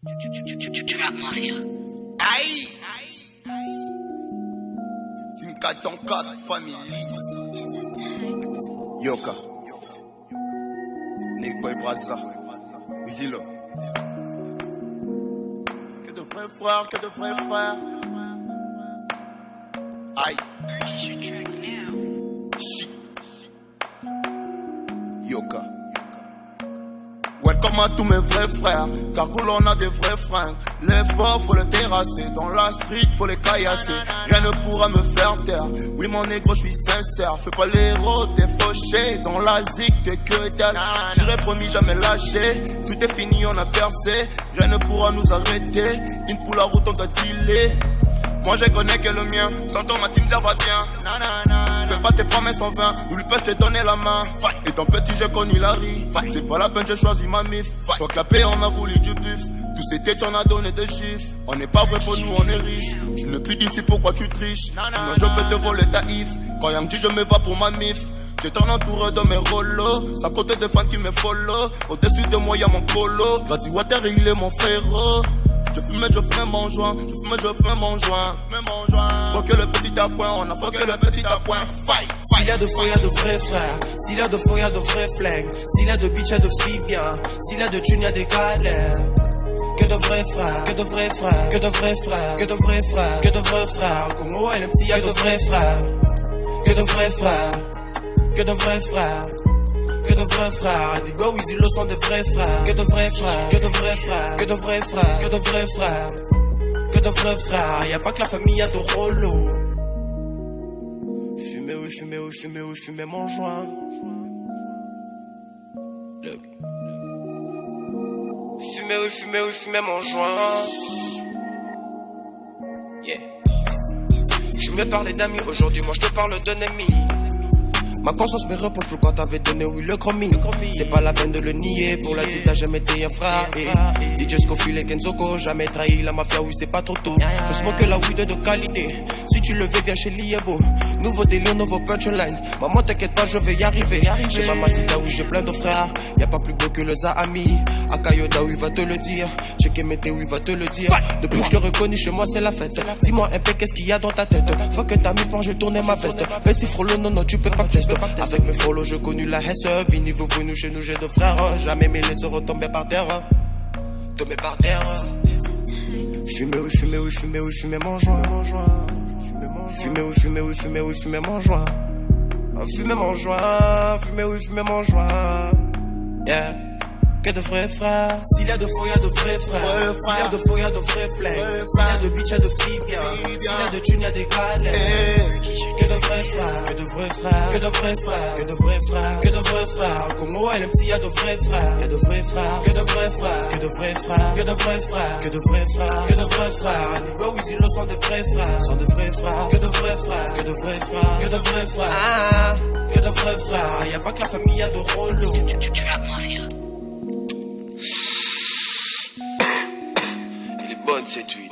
Trap Mafia. Aïe! Team 404, famille. Yoka. Nick Boy Brassa. Zilo. Que de vrais frères, que de vrais frères. Aïe. Chic. Yoka. Welcome à tous mes vrais frères, car cool on a des vrais fringues. L'effort faut le terrasser, dans la street faut les caillasser. Rien ne pourra me faire taire, oui mon négro je suis sincère. Fais pas l'héros, t'es fauché, dans la zig t'es que dalle. J'aurais promis jamais lâcher, tout est fini on a percé. Rien ne pourra nous arrêter, une poule à route on doit dealer. Moi je connais que le mien, sans toi ma team ça va bien. Fais pas tes promesses en vain, n'oublie pas je t'ai donné la main. Étant petit j'ai connu la rue, c'est pas la peine j'ai choisi ma mif. Faut que la paix on a voulu du bif, tous ces têtes on a donné des chiffres. On n'est pas vrai pour nous on est riche, tu n'es plus d'ici pourquoi tu triches. Sinon je peux te voler ta if, quand y'a me dit je me vais pour ma mif. Je t'en entouré de mes rolos, ça côté des fans qui me follow. Au-dessus de moi y'a mon colo, vas-y water il est mon frérot. Je fume mon joint, je fume mon joint. Faut que le petit à point, on a faut que le petit à point. Fight. S'il y a de faux, y a de vrais frères. S'il y a de faux, y a de vrais flingues. S'il y a de bitch, y a de filles bien. S'il y a de thunes, y a des galères. Que de vrais frères, que de vrais frères, que de vrais frères, que de vrais frères, que de vrais frères. Congo, LMC, y a de vrais frères. Que de vrais frères, que de vrais frères. Que de vrais frères, les gars, ils le sont des vrais frères. Que de vrais frères, que de vrais frères, que de vrais frères, que de vrais frères, que de vrais frères. Y'a pas que la famille, y'a de rolo. Fumer, oui, fumer, oui, fumer, oui, fumer mon joint. Look. Fumer, oui, fumer, oui, fumer mon joint. Yeah. Tu me parlais d'amis, aujourd'hui moi je te parle d'ennemis. Ma conscience me reproche quand t'avais donné oui le chromie. C'est pas la peine de le nier, pour la vie t'as jamais été un frère. DJ Scofield et Kenzoko, jamais trahi la mafia, oui c'est pas trop tôt. Je smoke la weed de qualité, si tu le veux viens chez Liebo. Nouveau délire, nouveau punchline, maman t'inquiète pas je vais y arriver. J'ai Mamacita, oui j'ai plein de frères, y'a pas plus beau que le Zahami. Akayoda oui va te le dire, Checké Mété oui va te le dire. Depuis que je te reconnais chez moi c'est la fête. Dis-moi un peu qu'est-ce qu'il y a dans ta tête. Faut que t'as mis quand j'ai tourné ma veste. Petit frollo non non tu peux pas tester. Avec mes follow, je connu la hesse. Vini, vous nous chez nous, j'ai deux frères. Jamais me laisse retomber par terre. Tomber par terre. Fumer, oui, fumer, oui, fumer, oui, fumer mon joint. Fumer, oui, fumer, oui, fumer, oui, fumer mon joint. Fumer mon joint. Fumer, oui, fumer mon joint. Yeah. Que de vrais frères. S'il y a de faux, y a de vrais frères. S'il y a de faux, y a de vrais flingues. S'il y a de bitch, y a de filles bien. S'il y a de thunes, y a des galères. Que de vrais frères, que de vrais frères, que de vrais frères, que de vrais frères, que de vrais frères. Congo, LMC, y a de vrais frères, y a de vrais frères, que de vrais frères, que de vrais frères, que de vrais frères, que de vrais frères, que de vrais frères. Les gars, oui, ils le sont des vrais frères, sont des vrais frères, que de vrais frères, que de vrais frères, que de vrais frères, que de vrais frères. Y'a pas que la famille, y a de rolo. Trap Mafia. Elle est bonne cette huile.